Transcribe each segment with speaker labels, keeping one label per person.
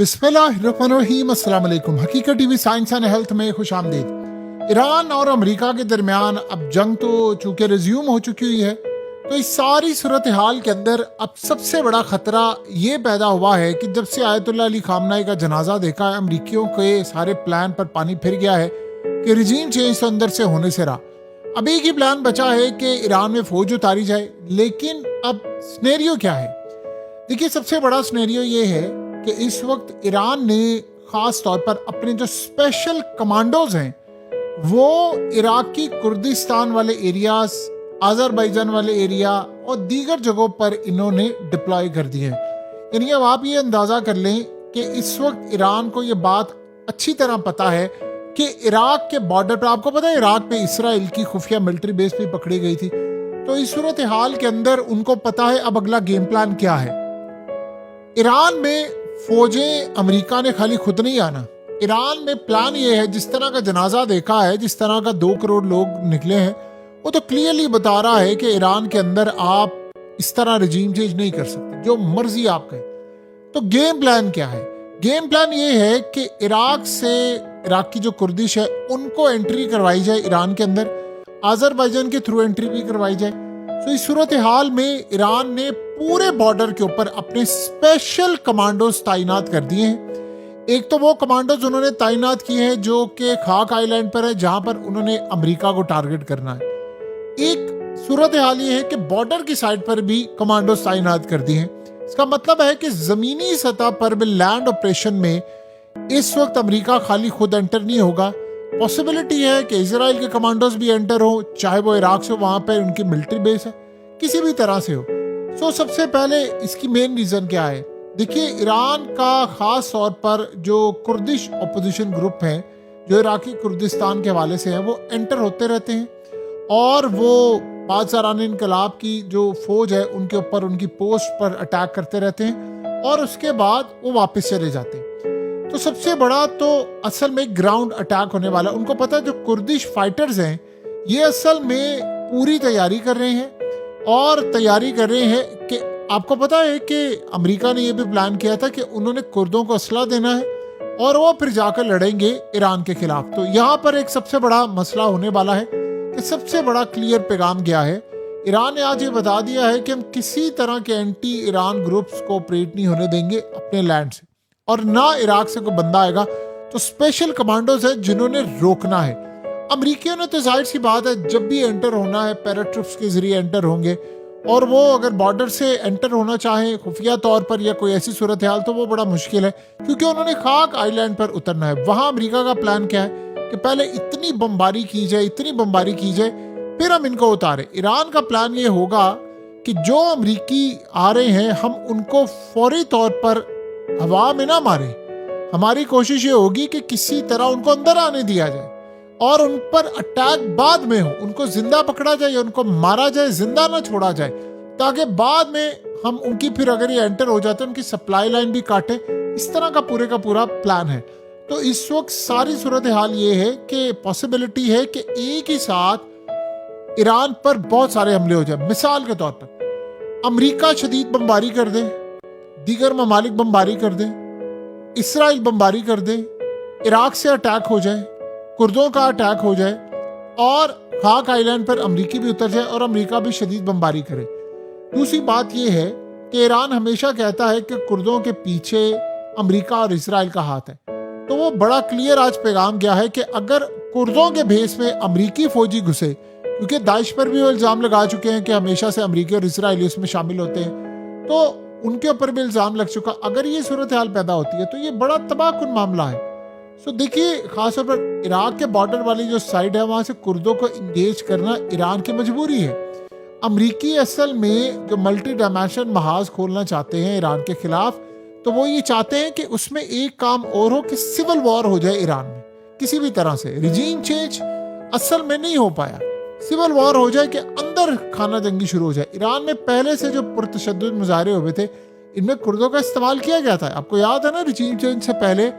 Speaker 1: बिस्मिल्लाहिर्रहमानिर्रहीम, अस्सलाम वालेकुम। हकीकत टीवी साइंस एंड हेल्थ में खुश आमदीद। ईरान और अमेरिका के दरमियान अब जंग तो चूंकि रिज्यूम हो चुकी हुई है, तो इस सारी सूरत हाल के अंदर अब सबसे बड़ा खतरा ये पैदा हुआ है कि जब से आयतुल्लाह अली खामनाई का जनाजा देखा है, अमरीकियों के सारे प्लान पर पानी फिर गया है कि रिजीम चेंज तो अंदर से होने से रहा। अब एक ही प्लान बचा है कि ईरान में फौज उतारी जाए। लेकिन अब स्नेरियो क्या है? देखिए, सबसे बड़ा स्नेरियो ये है कि इस वक्त ईरान ने खास तौर पर अपने जो स्पेशल कमांडोज हैं वो इराकी कुर्दिस्तान वाले एरियाज, आज़रबाईजान वाले एरिया और दीगर जगहों पर इन्होंने डिप्लॉय कर दिए हैं। यानी अब आप ये अंदाजा कर लें कि इस वक्त ईरान को ये बात अच्छी तरह पता है कि इराक के बॉर्डर पर, आपको पता है इराक पे इसराइल की खुफिया मिलिट्री बेस भी पकड़ी गई थी। तो इस सूरत हाल के अंदर उनको पता है अब अगला गेम प्लान क्या है। ईरान में फौजें अमेरिका ने खाली खुद नहीं आना। ईरान में प्लान ये है, जिस तरह का जनाजा देखा है, जिस तरह का 2 करोड़ लोग निकले हैं, वो तो क्लियरली बता रहा है कि ईरान के अंदर आप इस तरह रजीम चेंज नहीं कर सकते, जो मर्जी आप कहें। तो गेम प्लान क्या है? गेम प्लान ये है कि इराक से, इराक की जो कुर्दिश है उनको एंट्री करवाई जाए ईरान के अंदर, आज़रबाईजान के थ्रू एंट्री भी करवाई जाए। तो इस सूरत हाल में ईरान ने पूरे बॉर्डर के ऊपर अपने स्पेशल कमांडोज तैनात कर दिए हैं। एक तो वो कमांडोज उन्होंने तैनात किए हैं जो कि खाक आइलैंड पर है, जहां पर उन्होंने अमेरिका को टारगेट करना है। एक सूरत हाल ये है कि बॉर्डर की साइड पर भी कमांडोज तैनात कर दिए हैं। इसका मतलब है कि जमीनी सतह पर भी लैंड ऑपरेशन में इस वक्त अमेरिका खाली खुद एंटर नहीं होगा। पॉसिबिलिटी है कि इजराइल के कमांडोज भी एंटर हो, चाहे वो इराक से, वहां पर उनकी मिलिट्री बेस है, किसी भी तरह से हो। सो सबसे पहले इसकी मेन रीजन क्या है? देखिए, ईरान का खास तौर पर जो कुर्दिश अपोजिशन ग्रुप है, जो इराकी कुर्दिस्तान के हवाले से हैं, वो एंटर होते रहते हैं और वो बादशाहाने इनकलाब की जो फौज है उनके ऊपर, उनकी पोस्ट पर अटैक करते रहते हैं और उसके बाद वो वापस चले जाते हैं। तो सबसे बड़ा तो असल में ग्राउंड अटैक होने वाला। उनको पता है जो कुर्दिश फाइटर्स हैं ये असल में पूरी तैयारी कर रहे हैं और तैयारी कर रहे हैं कि आपको पता है कि अमेरिका ने यह भी प्लान किया था कि उन्होंने कुर्दों को असला देना है और वो फिर जाकर लड़ेंगे ईरान के खिलाफ। तो यहाँ पर एक सबसे बड़ा मसला होने वाला है कि सबसे बड़ा क्लियर पैगाम क्या है। ईरान ने आज ये बता दिया है कि हम किसी तरह के एंटी ईरान ग्रुप्स को ऑपरेट नहीं होने देंगे अपने लैंड से, और ना इराक से कोई बंदा आएगा। तो स्पेशल कमांडोज है जिन्होंने रोकना है। अमरीकियों ने तो जाहिर सी बात है जब भी एंटर होना है पैराट्रूप्स के जरिए एंटर होंगे, और वो अगर बॉर्डर से एंटर होना चाहें खुफिया तौर पर या कोई ऐसी सूरत हाल, तो वो बड़ा मुश्किल है क्योंकि उन्होंने खाक आइलैंड पर उतरना है। वहां अमेरिका का प्लान क्या है कि पहले इतनी बमबारी की जाए, इतनी बमबारी की जाए, फिर हम इनको उतारे। ईरान का प्लान ये होगा कि जो अमरीकी आ रहे हैं हम उनको फौरी तौर पर हवा में ना मारे। हमारी कोशिश ये होगी कि किसी तरह उनको अंदर आने दिया जाए और उन पर अटैक बाद में हो, उनको जिंदा पकड़ा जाए या उनको मारा जाए, जिंदा ना छोड़ा जाए, ताकि बाद में हम उनकी, फिर अगर ये एंटर हो जाते हैं, उनकी सप्लाई लाइन भी काटे। इस तरह का पूरा प्लान है। तो इस वक्त सारी सूरत हाल ये है कि पॉसिबिलिटी है कि एक ही साथ ईरान पर बहुत सारे हमले हो जाए। मिसाल के तौर पर अमेरिका शदीद बमबारी कर दे, दीगर ममालिक बमबारी कर दे, इसराइल बमबारी कर दे, इराक से अटैक हो जाए, कुर्दों का अटैक हो जाए और खाक आइलैंड पर अमरीकी भी उतर जाए और अमरीका भी शदीद बमबारी करे। दूसरी बात यह है कि ईरान हमेशा कहता है कि कुर्दों के पीछे अमरीका और इसराइल का हाथ है। तो वो बड़ा क्लियर आज पैगाम गया है कि अगर कुर्दों के भेस में अमरीकी फौजी घुसे, क्योंकि दाइश पर भी वो इल्जाम लगा चुके हैं कि हमेशा से अमरीकी और इसराइली उसमें शामिल होते हैं, तो उनके ऊपर भी इल्जाम लग चुका। अगर ये सूरत हाल पैदा होती है तो ये बड़ा तबाहकुन मामला है। सो देखिए, खासतौर पर इराक के बॉर्डर वाली जो साइड है वहां से कुर्दों को इंगेज करना ईरान की मजबूरी है। अमरीकी असल में जो मल्टी डायमेंशन महाज खोलना चाहते हैं ईरान के खिलाफ, तो वो ये चाहते हैं कि उसमें एक काम और हो कि सिविल वॉर हो जाए ईरान में किसी भी तरह से। रिजीम चेंज असल में नहीं हो पाया, सिविल वॉर हो जाए कि अंदर खाना जंगी शुरू हो जाए। ईरान में पहले से जो पुरतशद्दुद मुजाहरे हुए थे, इनमें कुर्दों का इस्तेमाल किया गया था। आपको याद है ना, रिजीम चेंज से पहले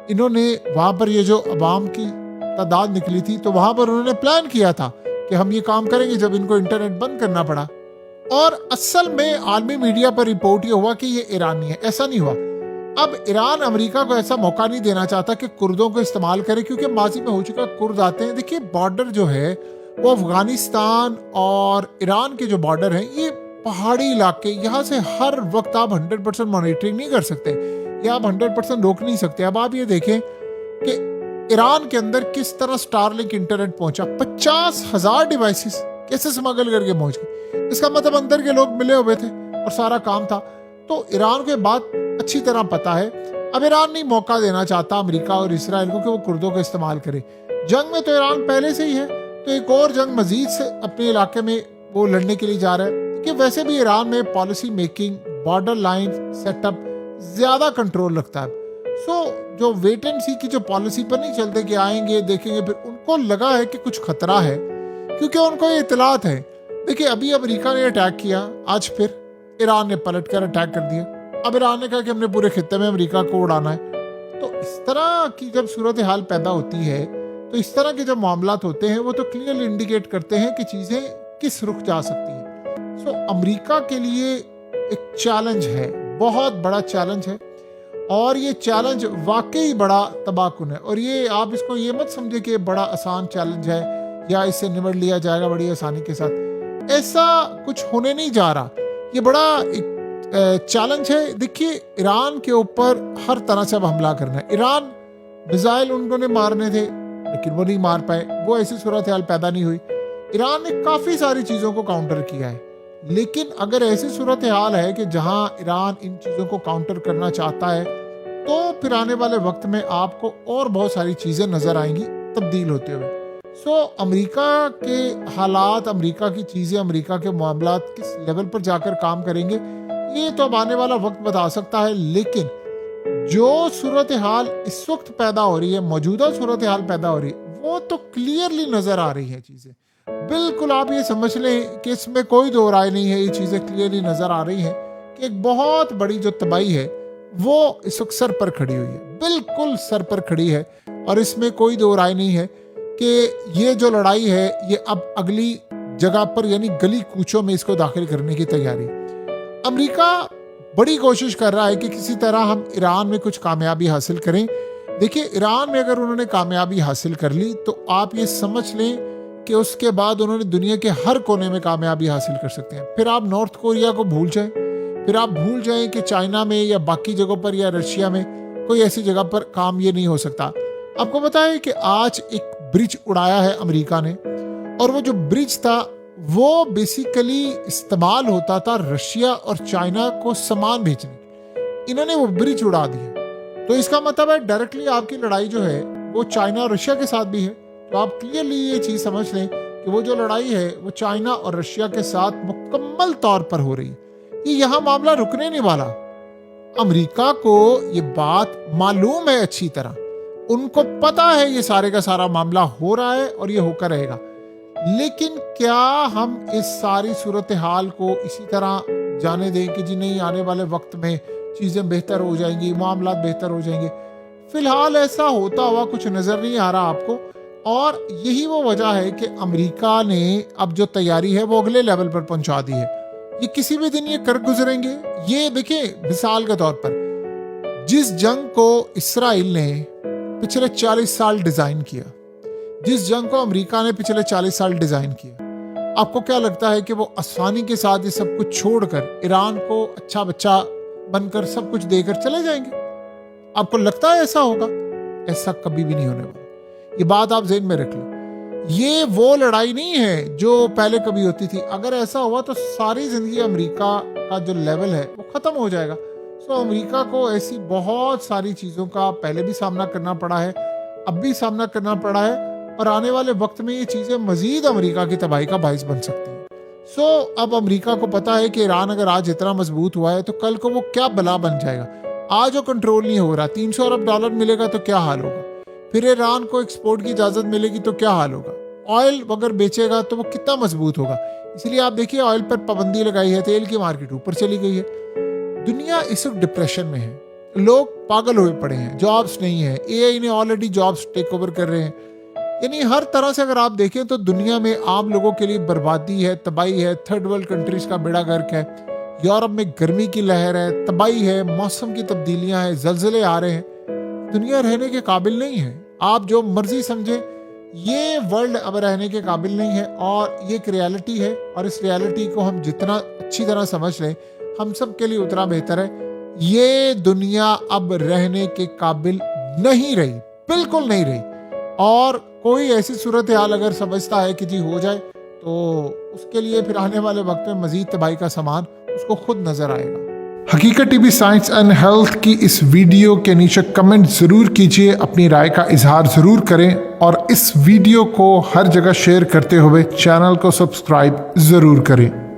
Speaker 1: इन्होंने वहां पर ये जो अवाम की तादाद निकली थी, तो वहां पर उन्होंने प्लान किया था कि हम ये काम करेंगे जब इनको इंटरनेट बंद करना पड़ा। और असल में आलमी मीडिया पर रिपोर्ट ये हुआ कि ये ईरानी है, ऐसा नहीं हुआ। अब ईरान अमेरिका को ऐसा मौका नहीं देना चाहता कि कुर्दों को इस्तेमाल करे, क्योंकि माजी में हो चुका कुर्द आते हैं। देखिए बॉर्डर जो है वो अफगानिस्तान और ईरान के जो बॉर्डर हैं ये पहाड़ी इलाके, यहाँ से हर वक्त आप 100% मॉनिटरिंग नहीं कर सकते या आप 100% रोक नहीं सकते। अब आप ये देखें कि ईरान के अंदर किस तरह स्टारलिंक इंटरनेट पहुंचा, 50,000 डिवाइसेस कैसे स्मगल करके पहुंच गए। इसका मतलब अंदर के लोग मिले हुए थे और सारा काम था। तो ईरान को ये बात अच्छी तरह पता है। अब ईरान नहीं मौका देना चाहता अमेरिका और इसराइल को कि वो कुर्दों को इस्तेमाल करे। जंग में तो ईरान पहले से ही है, तो एक और जंग मजीद से अपने इलाके में वो लड़ने के लिए जा रहा है। कि वैसे भी ईरान में policy making, border line setup ज्यादा कंट्रोल रखता है। जो वेट एंड सी की जो पॉलिसी पर नहीं चलते कि आएंगे देखेंगे, फिर उनको लगा है कि कुछ खतरा है, क्योंकि उनको ये इतलात है। देखिए अभी अमेरिका ने अटैक किया, आज फिर ईरान ने पलट कर अटैक कर दिया। अब ईरान ने कहा कि हमने पूरे खित्ते में अमेरिका को उड़ाना है। तो इस तरह की जब सूरत हाल पैदा होती है, तो इस तरह के जब मामलात होते हैं वो तो क्लियरली इंडिकेट करते हैं कि चीजें किस रुख जा सकती हैं। अमेरिका के लिए एक चैलेंज है, बहुत बड़ा चैलेंज है, और ये चैलेंज वाकई बड़ा तबाहकुन है। और ये आप इसको ये मत समझे कि बड़ा आसान चैलेंज है या इससे निपट लिया जाएगा बड़ी आसानी के साथ, ऐसा कुछ होने नहीं जा रहा। ये बड़ा एक चैलेंज है। देखिए ईरान के ऊपर हर तरह से अब हमला करना है। ईरान मिसाइल उन्होंने मारने थे लेकिन वो नहीं मार पाए, वो ऐसी सूरत हाल पैदा नहीं हुई। ईरान ने काफी सारी चीजों को काउंटर किया है, लेकिन अगर ऐसी सूरत हाल है कि जहां ईरान इन चीजों को काउंटर करना चाहता है, तो फिर आने वाले वक्त में आपको और बहुत सारी चीजें नजर आएंगी तब्दील होते हुए। अमेरिका के हालात, अमेरिका की चीजें, अमेरिका के मामलात किस लेवल पर जाकर काम करेंगे ये तो अब आने वाला वक्त बता सकता है। लेकिन जो सूरत हाल इस वक्त पैदा हो रही है, मौजूदा सूरत हाल पैदा हो रही है, वो तो क्लियरली नजर आ रही है चीजें। बिल्कुल आप ये समझ लें कि इसमें कोई दो राय नहीं है, ये चीजें क्लियरली नजर आ रही हैं कि एक बहुत बड़ी जो तबाही है वो इस वक्त सर पर खड़ी हुई है, बिल्कुल सर पर खड़ी है। और इसमें कोई दो राय नहीं है कि ये जो लड़ाई है ये अब अगली जगह पर यानी गली कूचों में इसको दाखिल करने की तैयारी। अमेरिका बड़ी कोशिश कर रहा है कि किसी तरह हम ईरान में कुछ कामयाबी हासिल करें। देखिए ईरान में अगर उन्होंने कामयाबी हासिल कर ली तो आप ये समझ लें कि उसके बाद उन्होंने दुनिया के हर कोने में कामयाबी हासिल कर सकते हैं। फिर आप नॉर्थ कोरिया को भूल जाएं, फिर आप भूल जाएं कि चाइना में या बाकी जगहों पर या रशिया में कोई ऐसी जगह पर काम ये नहीं हो सकता। आपको पता है कि आज एक ब्रिज उड़ाया है अमेरिका ने, और वो जो ब्रिज था वो बेसिकली इस्तेमाल होता था रशिया और चाइना को सामान भेजने। इन्होंने वो ब्रिज उड़ा दिया, तो इसका मतलब है डायरेक्टली आपकी लड़ाई जो है वो चाइना और रशिया के साथ भी है। तो आप क्लियरली ये चीज समझ लें कि वो जो लड़ाई है वो चाइना और रशिया के साथ मुकम्मल तौर पर हो रही है। ये यहाँ मामला रुकने नहीं वाला। अमेरिका को ये बात मालूम है अच्छी तरह, उनको पता है ये सारे का सारा मामला हो रहा है और ये होकर रहेगा। लेकिन क्या हम इस सारी सूरत हाल को इसी तरह जाने दें कि जी नहीं आने वाले वक्त में चीजें बेहतर हो जाएंगी, मामला बेहतर हो जाएंगे? फिलहाल ऐसा होता हुआ कुछ नजर नहीं आ रहा आपको, और यही वो वजह है कि अमेरिका ने अब जो तैयारी है वो अगले लेवल पर पहुंचा दी है। ये किसी भी दिन ये कर गुजरेंगे। ये देखिए मिसाल के तौर पर जिस जंग को इसराइल ने पिछले 40 साल डिजाइन किया, जिस जंग को अमेरिका ने पिछले 40 साल डिजाइन किया, आपको क्या लगता है कि वो आसानी के साथ ये सब कुछ छोड़कर ईरान को अच्छा बच्चा बनकर सब कुछ देकर चले जाएंगे? आपको लगता है ऐसा होगा? ऐसा कभी भी नहीं होने वाला। ये बात आप ज़हन में रख लो। ये वो लड़ाई नहीं है जो पहले कभी होती थी। अगर ऐसा हुआ तो सारी जिंदगी अमेरिका का जो लेवल है वो खत्म हो जाएगा। अमेरिका को ऐसी बहुत सारी चीजों का पहले भी सामना करना पड़ा है, अब भी सामना करना पड़ा है, और आने वाले वक्त में ये चीजें मजीद अमेरिका की तबाही का बाइस बन सकती हैं। अब अमेरिका को पता है कि ईरान अगर आज इतना मजबूत हुआ है तो कल को वो क्या बला बन जाएगा। आज वो कंट्रोल नहीं हो रहा, 300 अरब डॉलर मिलेगा तो क्या हाल होगा, फिर ईरान को एक्सपोर्ट की इजाजत मिलेगी तो क्या हाल होगा, ऑयल अगर बेचेगा तो वो कितना मजबूत होगा। इसलिए आप देखिए ऑयल पर पाबंदी लगाई है, तेल की मार्केट ऊपर चली गई है। दुनिया इस वक्त डिप्रेशन में है, लोग पागल हुए पड़े हैं, जॉब्स नहीं है, एआई ने ऑलरेडी जॉब्स टेक ओवर कर रहे हैं। यानी हर तरह से अगर आप देखें तो दुनिया में आम लोगों के लिए बर्बादी है, तबाही है, थर्ड वर्ल्ड कंट्रीज का बेड़ा गर्क है। यूरोप में गर्मी की लहर है, तबाही है, मौसम की तब्दीलियां हैं, जल्जले आ रहे हैं। दुनिया रहने के काबिल नहीं है। आप जो मर्जी समझे, ये वर्ल्ड अब रहने के काबिल नहीं है और ये एक रियलिटी है। और इस रियलिटी को हम जितना अच्छी तरह समझ लें, हम सब के लिए उतना बेहतर है। ये दुनिया अब रहने के काबिल नहीं रही, बिल्कुल नहीं रही। और कोई ऐसी सूरत हाल अगर समझता है कि जी हो जाए, तो उसके लिए फिर आने वाले वक्त में मजीद तबाही का सामान उसको खुद नजर आएगा। हकीकत टीवी साइंस एंड हेल्थ की इस वीडियो के नीचे कमेंट जरूर कीजिए, अपनी राय का इजहार जरूर करें और इस वीडियो को हर जगह शेयर करते हुए चैनल को सब्सक्राइब जरूर करें।